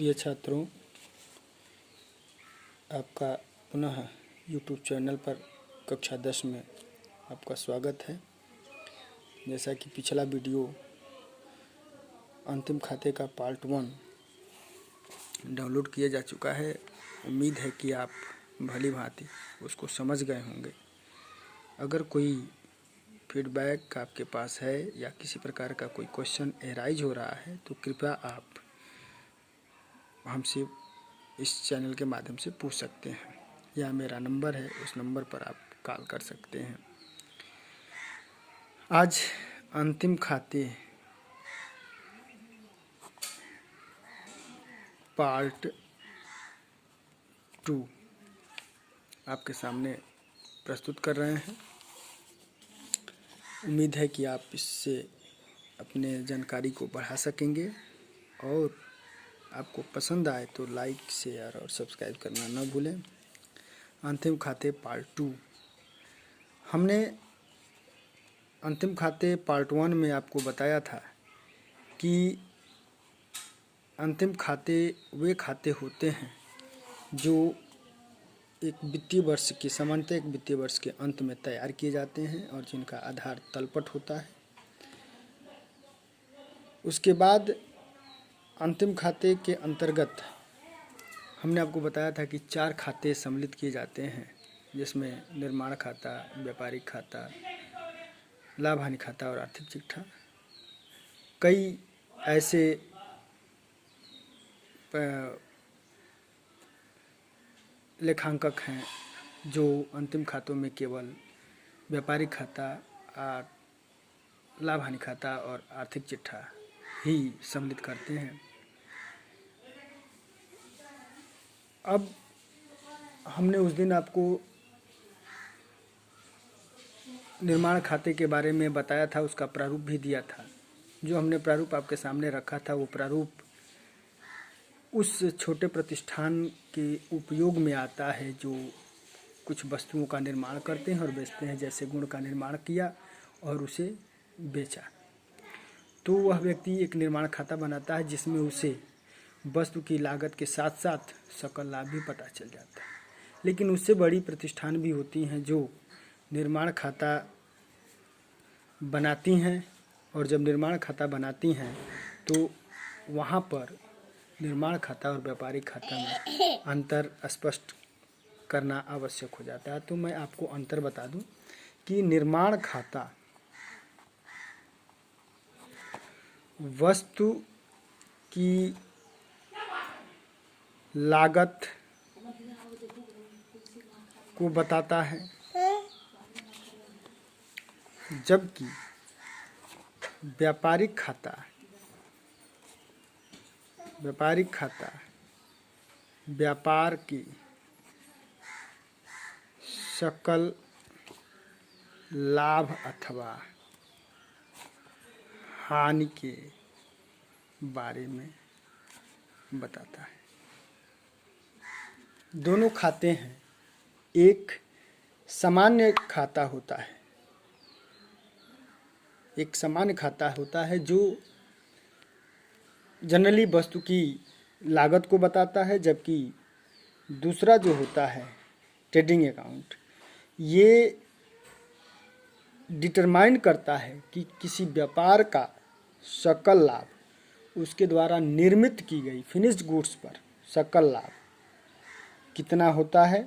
प्रिय छात्रों, आपका पुनः YouTube चैनल पर कक्षा 10 में आपका स्वागत है। जैसा कि पिछला वीडियो अंतिम खाते का पार्ट 1 डाउनलोड किया जा चुका है। उम्मीद है कि आप भली भांति उसको समझ गए होंगे। अगर कोई फीडबैक आपके पास है या किसी प्रकार का कोई क्वेश्चन एराइज हो रहा है तो कृपया आप हमसे इस चैनल के माध्यम से पूछ सकते हैं, या मेरा नंबर है, उस नंबर पर आप कॉल कर सकते हैं। आज अंतिम खाते पार्ट 2 आपके सामने प्रस्तुत कर रहे हैं। उम्मीद है कि आप इससे अपने जानकारी को बढ़ा सकेंगे, और आपको पसंद आए तो लाइक, शेयर और सब्सक्राइब करना न भूलें। अंतिम खाते पार्ट 2 हमने अंतिम खाते पार्ट 1 में आपको बताया था कि अंतिम खाते वे खाते होते हैं जो एक वित्तीय वर्ष के सामान्यतः एक वित्तीय वर्ष के अंत में तैयार किए जाते हैं और जिनका आधार तलपट होता है। उसके बाद अंतिम खाते के अंतर्गत हमने आपको बताया था कि 4 खाते सम्मिलित किए जाते हैं, जिसमें निर्माण खाता, व्यापारिक खाता, लाभ हानि खाता और आर्थिक चिट्ठा। कई ऐसे लेखांकक हैं जो अंतिम खातों में केवल व्यापारिक खाता, लाभ हानि खाता और आर्थिक चिट्ठा ही सम्मिलित करते हैं। अब हमने उस दिन आपको निर्माण खाते के बारे में बताया था, उसका प्रारूप भी दिया था। जो हमने प्रारूप आपके सामने रखा था वो प्रारूप उस छोटे प्रतिष्ठान के उपयोग में आता है जो कुछ वस्तुओं का निर्माण करते हैं और बेचते हैं। जैसे गुण का निर्माण किया और उसे बेचा, तो वह व्यक्ति एक निर्माण खाता बनाता है जिसमें उसे वस्तु की लागत के साथ साथ सकल लाभ भी पता चल जाता है। लेकिन उससे बड़ी प्रतिष्ठान भी होती हैं जो निर्माण खाता बनाती हैं, और जब निर्माण खाता बनाती हैं तो वहाँ पर निर्माण खाता और व्यापारिक खाता में अंतर स्पष्ट करना आवश्यक हो जाता है। तो मैं आपको अंतर बता दूं कि निर्माण खाता वस्तु की लागत को बताता है, जबकि व्यापारिक खाता व्यापार की सकल लाभ अथवा हानि के बारे में बताता है। दोनों खाते हैं। एक सामान्य खाता होता है, एक सामान्य खाता होता है जो जनरली वस्तु की लागत को बताता है, जबकि दूसरा जो होता है ट्रेडिंग अकाउंट, ये डिटरमाइन करता है कि किसी व्यापार का सकल लाभ, उसके द्वारा निर्मित की गई फिनिश्ड गुड्स पर सकल लाभ कितना होता है।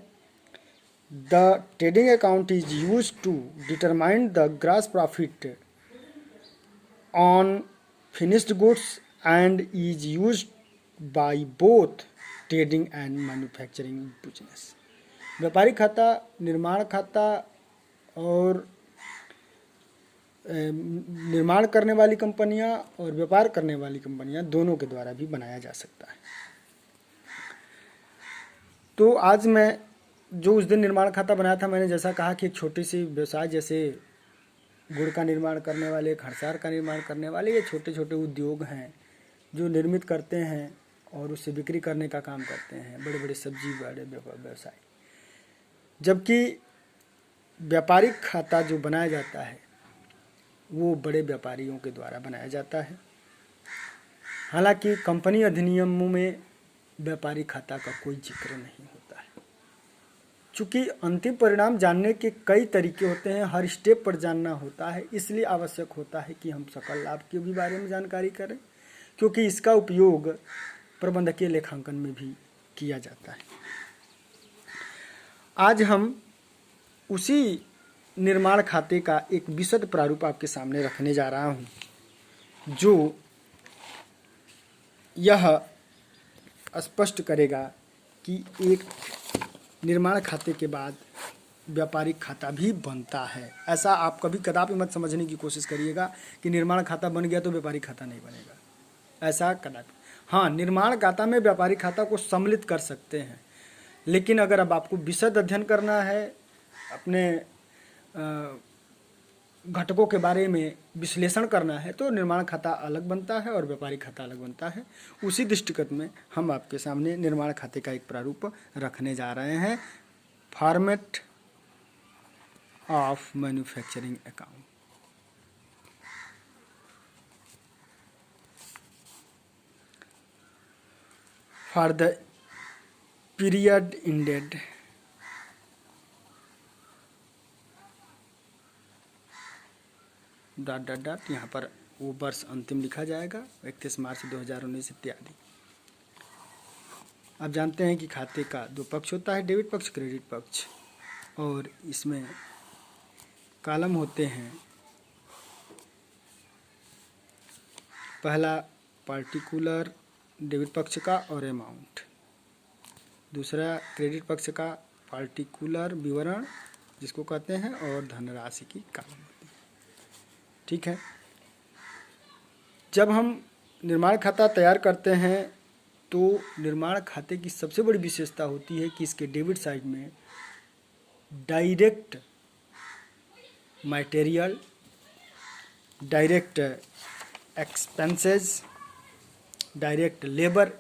The trading account is used to determine the gross profit on finished goods and is used by both trading and manufacturing business। व्यापारिक खाता, निर्माण खाता और निर्माण करने वाली कंपनियां और व्यापार करने वाली कंपनियां दोनों के द्वारा भी बनाया जा सकता है। तो आज मैं जो उस दिन निर्माण खाता बनाया था, मैंने जैसा कहा कि एक छोटी सी व्यवसाय, जैसे गुड़ का निर्माण करने वाले, खड़सार का निर्माण करने वाले, ये छोटे छोटे उद्योग हैं जो निर्मित करते हैं और उसे बिक्री करने का काम करते हैं, बड़े बड़े सब्जी वाले व्यवसाय। जबकि व्यापारिक खाता जो बनाया जाता है वो बड़े व्यापारियों के द्वारा बनाया जाता है। हालांकि कंपनी अधिनियमों में व्यापारिक खाता का कोई जिक्र नहीं होता है। चूँकि अंतिम परिणाम जानने के कई तरीके होते हैं, हर स्टेप पर जानना होता है, इसलिए आवश्यक होता है कि हम सकल लाभ के भी बारे में जानकारी करें, क्योंकि इसका उपयोग प्रबंधकीय लेखांकन में भी किया जाता है। आज हम उसी निर्माण खाते का एक विशद प्रारूप आपके सामने रखने जा रहा हूँ, जो यह स्पष्ट करेगा कि एक निर्माण खाते के बाद व्यापारिक खाता भी बनता है। ऐसा आप कभी कदापि मत समझने की कोशिश करिएगा कि निर्माण खाता बन गया तो व्यापारिक खाता नहीं बनेगा, ऐसा कदापि। हाँ, निर्माण खाता में व्यापारिक खाता को सम्मिलित कर सकते हैं, लेकिन अगर अब आपको विशद अध्ययन करना है, अपने घटकों के बारे में विश्लेषण करना है, तो निर्माण खाता अलग बनता है और व्यापारिक खाता अलग बनता है। उसी दृष्टिगत में हम आपके सामने निर्माण खाते का एक प्रारूप रखने जा रहे हैं, format of manufacturing account. For the period ended dot dot dot, यहाँ पर वो वर्ष अंतिम लिखा जाएगा, 31 मार्च 2019 इत्यादि। आप जानते हैं कि खाते का दो पक्ष होता है, डेबिट पक्ष, क्रेडिट पक्ष, और इसमें कॉलम होते हैं। पहला पार्टिकुलर डेबिट पक्ष का और अमाउंट, दूसरा क्रेडिट पक्ष का पार्टिकुलर विवरण जिसको कहते हैं, और धनराशि की कॉलम। ठीक है। जब हम निर्माण खाता तैयार करते हैं तो निर्माण खाते की सबसे बड़ी विशेषता होती है कि इसके डेबिट साइड में direct material, direct expenses, direct labour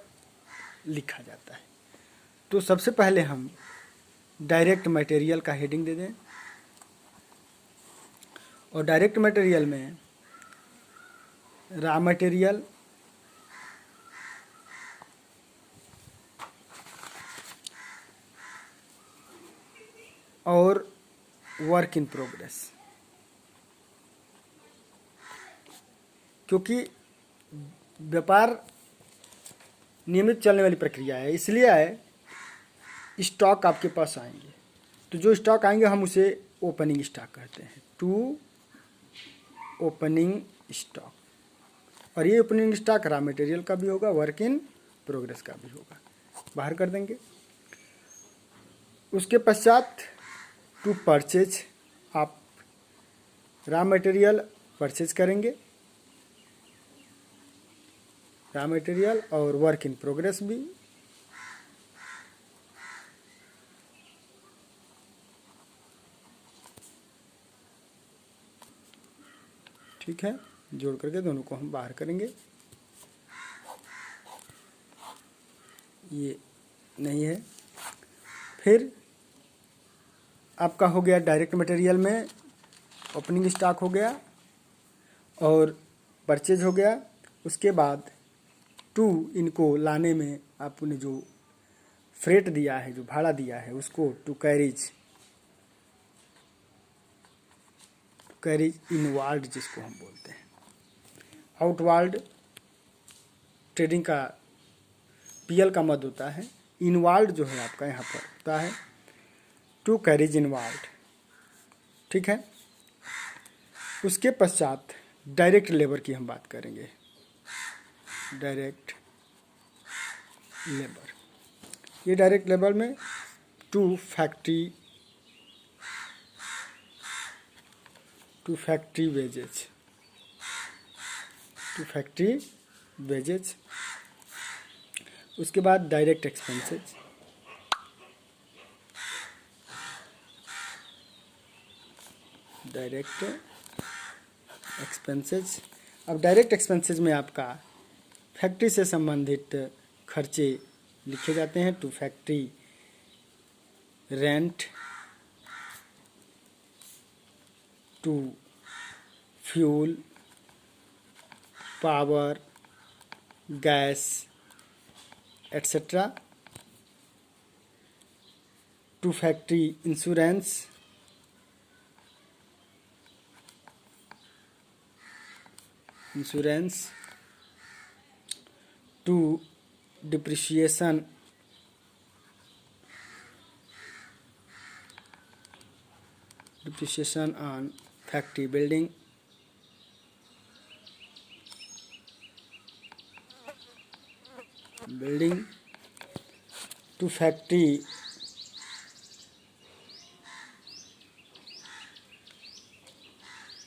लिखा जाता है। तो सबसे पहले हम डायरेक्ट मटेरियल का हेडिंग दे दें, और डायरेक्ट मटेरियल में रॉ मटेरियल, और वर्क इन प्रोग्रेस। क्योंकि व्यापार नियमित चलने वाली प्रक्रिया है, इसलिए है स्टॉक आपके पास आएंगे, तो जो स्टॉक आएंगे हम उसे ओपनिंग स्टॉक कहते हैं, टू ओपनिंग स्टॉक। और ये ओपनिंग स्टॉक रॉ मटेरियल का भी होगा, वर्क इन प्रोग्रेस का भी होगा, बाहर कर देंगे। उसके पश्चात टू परचेज, आप रॉ मटेरियल परचेज करेंगे, रॉ मटेरियल और वर्क इन प्रोग्रेस भी। ठीक है, जोड़ करके दोनों को हम बाहर करेंगे। ये नहीं है। फिर आपका हो गया डायरेक्ट मटेरियल में ओपनिंग स्टॉक हो गया और परचेज हो गया। उसके बाद टू, इनको लाने में आपने जो फ्रेट दिया है, जो भाड़ा दिया है, उसको टू कैरीज इनवार्ड जिसको हम बोलते हैं। आउटवार्ड ट्रेडिंग का पीएल का मद होता है, इनवार्ड जो है आपका यहाँ पर होता है टू कैरीज इनवार्ड। ठीक है। उसके पश्चात डायरेक्ट लेबर की हम बात करेंगे, डायरेक्ट लेबर। ये डायरेक्ट लेबर में to factory wages, to factory wages. उसके बाद डायरेक्ट एक्सपेंसेज, डायरेक्ट एक्सपेंसेज। अब डायरेक्ट एक्सपेंसेज में आपका फैक्ट्री से संबंधित खर्चे लिखे जाते हैं, to factory rent, to fuel, power, gas, etc. To factory insurance, to depreciation on factory building, to factory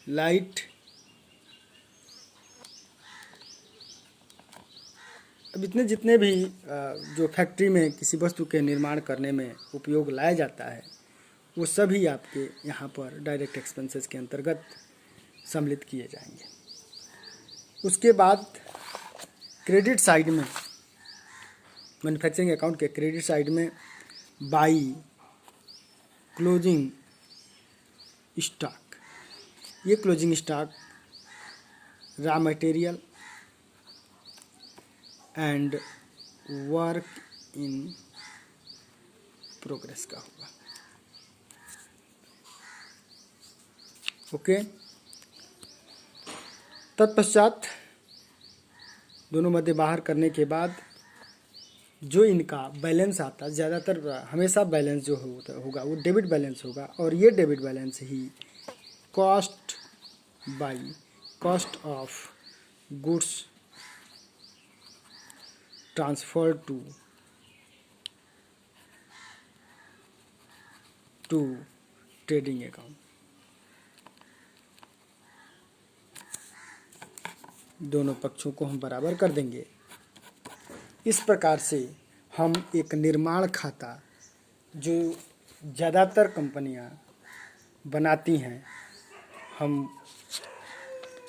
light. अब इतने जितने भी जो फैक्ट्री में किसी वस्तु के निर्माण करने में उपयोग लाया जाता है वो सभी आपके यहाँ पर डायरेक्ट एक्सपेंसेस के अंतर्गत सम्मिलित किए जाएंगे। उसके बाद क्रेडिट साइड में, मैन्युफैक्चरिंग अकाउंट के क्रेडिट साइड में बाई क्लोजिंग स्टॉक, ये closing stock raw material and work in progress का होगा। ओके, तत्पश्चात दोनों मध्य बाहर करने के बाद जो इनका बैलेंस आता, ज़्यादातर हमेशा बैलेंस जो होगा वो डेबिट बैलेंस होगा, और ये डेबिट बैलेंस ही cost of goods transfer to trading account, दोनों पक्षों को हम बराबर कर देंगे। इस प्रकार से हम एक निर्माण खाता जो ज़्यादातर कंपनियां बनाती हैं हम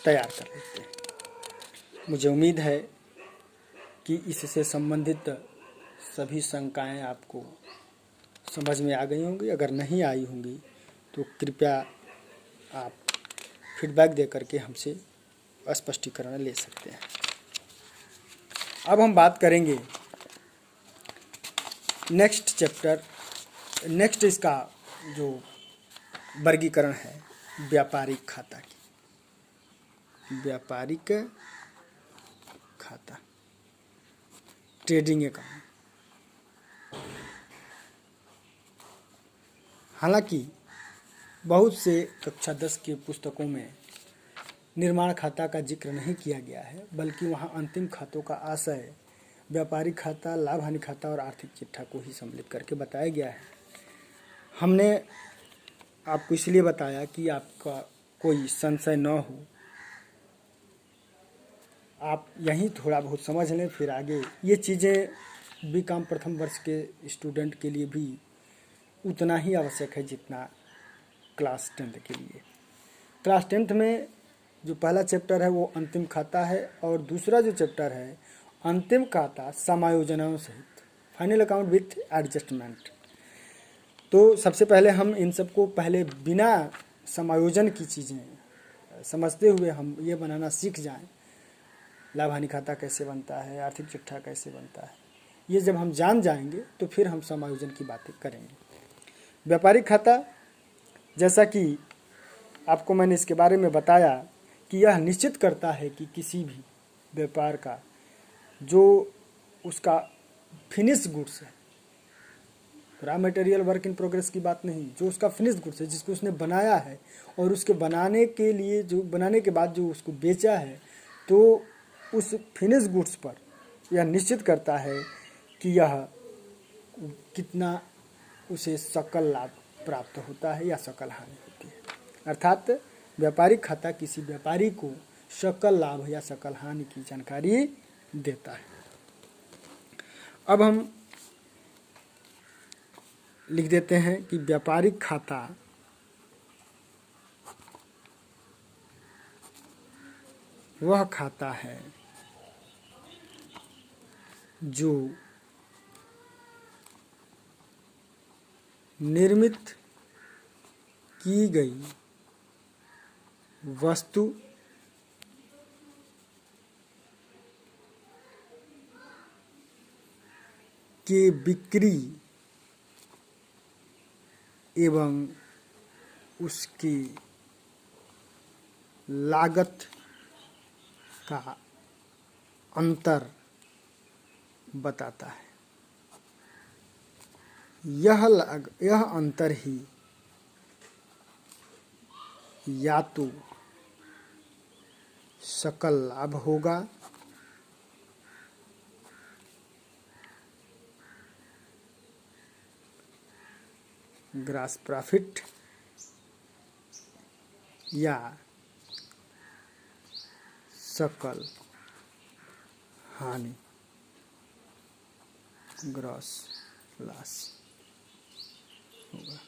तैयार कर लेते हैं। मुझे उम्मीद है कि इससे संबंधित सभी शंकाएं आपको समझ में आ गई होंगी। अगर नहीं आई होंगी तो कृपया आप फीडबैक दे करके हमसे स्पष्टीकरण ले सकते हैं। अब हम बात करेंगे नेक्स्ट चैप्टर, नेक्स्ट इसका जो वर्गीकरण है व्यापारिक खाता की, व्यापारिक खाता, ट्रेडिंग अकाउंट। हालांकि बहुत से कक्षा 10 की पुस्तकों में निर्माण खाता का जिक्र नहीं किया गया है, बल्कि वहाँ अंतिम खातों का आशय व्यापारिक खाता, लाभ हानि खाता और आर्थिक चिट्ठा को ही सम्मिलित करके बताया गया है। हमने आपको इसलिए बताया कि आपका कोई संशय न हो, आप यहीं थोड़ा बहुत समझ लें, फिर आगे ये चीज़ें बीकॉम प्रथम वर्ष के स्टूडेंट के लिए भी उतना ही आवश्यक है जितना क्लास 10 के लिए। क्लास 10 में जो पहला चैप्टर है वो अंतिम खाता है, और दूसरा जो चैप्टर है अंतिम खाता समायोजनों सहित, फाइनल अकाउंट विथ एडजस्टमेंट। तो सबसे पहले हम इन सबको पहले बिना समायोजन की चीज़ें समझते हुए हम ये बनाना सीख जाएं। लाभ हानि खाता कैसे बनता है, आर्थिक चिट्ठा कैसे बनता है, ये जब हम जान जाएंगे तो फिर हम समायोजन की बातें करेंगे। व्यापारिक खाता, जैसा कि आपको मैंने इसके बारे में बताया कि यह निश्चित करता है कि किसी भी व्यापार का जो उसका फिनिश गुड्स है, raw material work in progress की बात नहीं, जो उसका फिनिश गुड्स है जिसको उसने बनाया है और उसके बनाने के लिए जो बनाने के बाद जो उसको बेचा है, तो उस फिनिश गुड्स पर यह निश्चित करता है कि यह कितना उसे सकल लाभ प्राप्त होता है या सकल हानि होती है। अर्थात व्यापारिक खाता किसी व्यापारी को सकल लाभ या सकल हानि की जानकारी देता है। अब हम लिख देते हैं कि व्यापारिक खाता वह खाता है जो निर्मित की गई वस्तु के बिक्री एवं उसकी लागत का अंतर बताता है। यह अंतर ही या तो सकल लाभ होगा ग्रॉस प्रॉफिट या सकल हानि ग्रॉस लॉस होगा।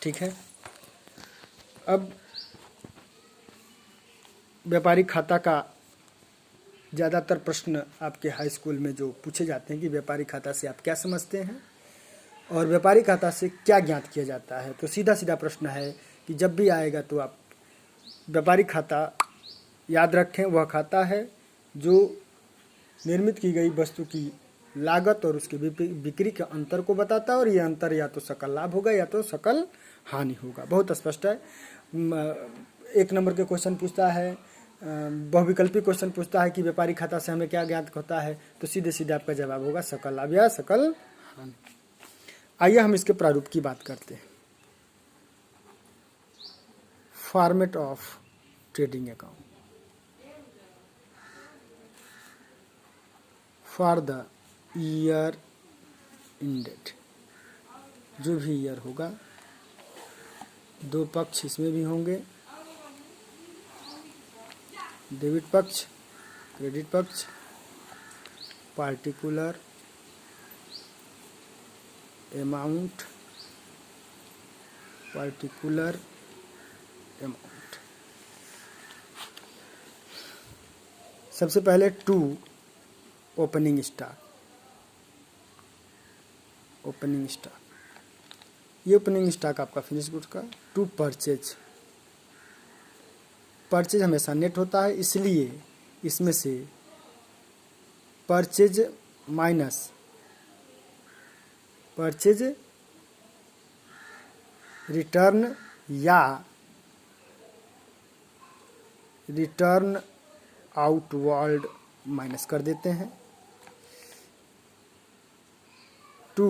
ठीक है। अब व्यापारिक खाता का ज़्यादातर प्रश्न आपके हाई स्कूल में जो पूछे जाते हैं कि व्यापारिक खाता से आप क्या समझते हैं और व्यापारिक खाता से क्या ज्ञात किया जाता है, तो सीधा सीधा प्रश्न है कि जब भी आएगा तो आप व्यापारिक खाता याद रखें। वह खाता है जो निर्मित की गई वस्तु की लागत और उसकी बिक्री के अंतर को बताता है, और यह अंतर या तो सकल लाभ होगा या तो सकल हानि होगा। बहुत स्पष्ट है। 1 नंबर के क्वेश्चन पूछता है, बहुविकल्पी क्वेश्चन पूछता है कि व्यापारिक खाता से हमें क्या ज्ञात होता है, तो सीधे सीधे आपका जवाब होगा सकल लाभ या सकल हानि। आइए हम इसके प्रारूप की बात करते हैं। Format of trading account for the year ended, जो भी ईयर होगा, 2 पक्ष इसमें भी होंगे, डेबिट पक्ष, क्रेडिट पक्ष, पार्टिकुलर अमाउंट, पार्टिकुलर अमाउंट। सबसे पहले to opening stock. Opening stock, ये ओपनिंग स्टॉक आपका फिनिश गुड्स का। टू परचेज, परचेज हमेशा नेट होता है, इसलिए इसमें से परचेज माइनस परचेज रिटर्न या रिटर्न आउटवर्ड माइनस कर देते हैं। टू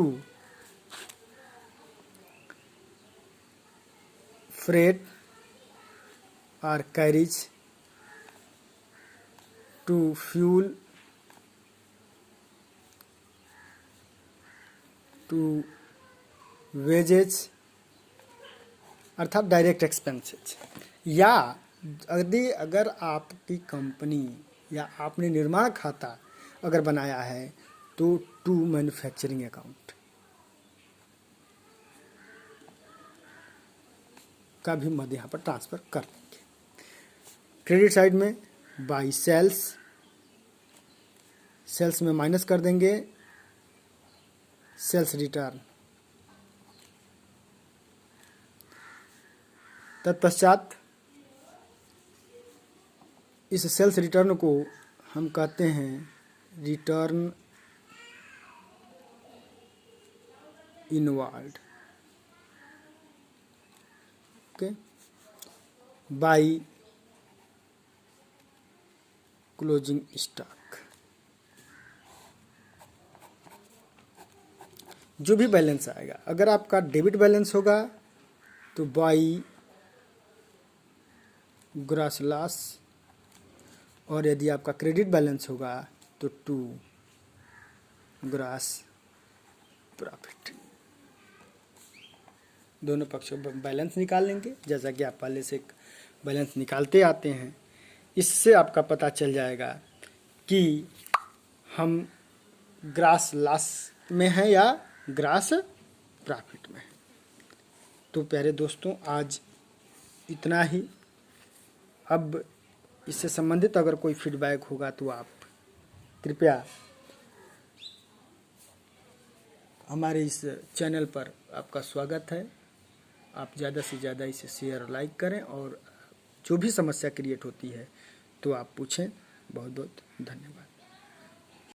फ्रेट और carriage, to fuel, to wages अर्थात डायरेक्ट एक्सपेंसेस, या अगर आपकी कंपनी या आपने निर्माण खाता अगर बनाया है तो टू मैन्युफैक्चरिंग अकाउंट का भी मद यहाँ पर ट्रांसफर कर देंगे। क्रेडिट साइड में बाई सेल्स, सेल्स में माइनस कर देंगे सेल्स रिटर्न। तत्पश्चात इस सेल्स रिटर्न को हम कहते हैं return inward, okay, by closing stock. जो भी बैलेंस आएगा, अगर आपका डेबिट बैलेंस होगा तो बाई ग्रॉस लॉस, और यदि आपका क्रेडिट बैलेंस होगा तो टू ग्रॉस प्रॉफिट। दोनों पक्षों बैलेंस निकाल लेंगे, जैसा कि आप पहले से बैलेंस निकालते आते हैं। इससे आपका पता चल जाएगा कि हम ग्रॉस लॉस में हैं या ग्रॉस प्रॉफिट में। तो प्यारे दोस्तों, आज इतना ही। अब इससे संबंधित अगर कोई फीडबैक होगा तो आप कृपया हमारे इस चैनल पर, आपका स्वागत है। आप ज़्यादा से ज़्यादा इसे शेयर लाइक करें, और जो भी समस्या क्रिएट होती है तो आप पूछें। बहुत बहुत धन्यवाद।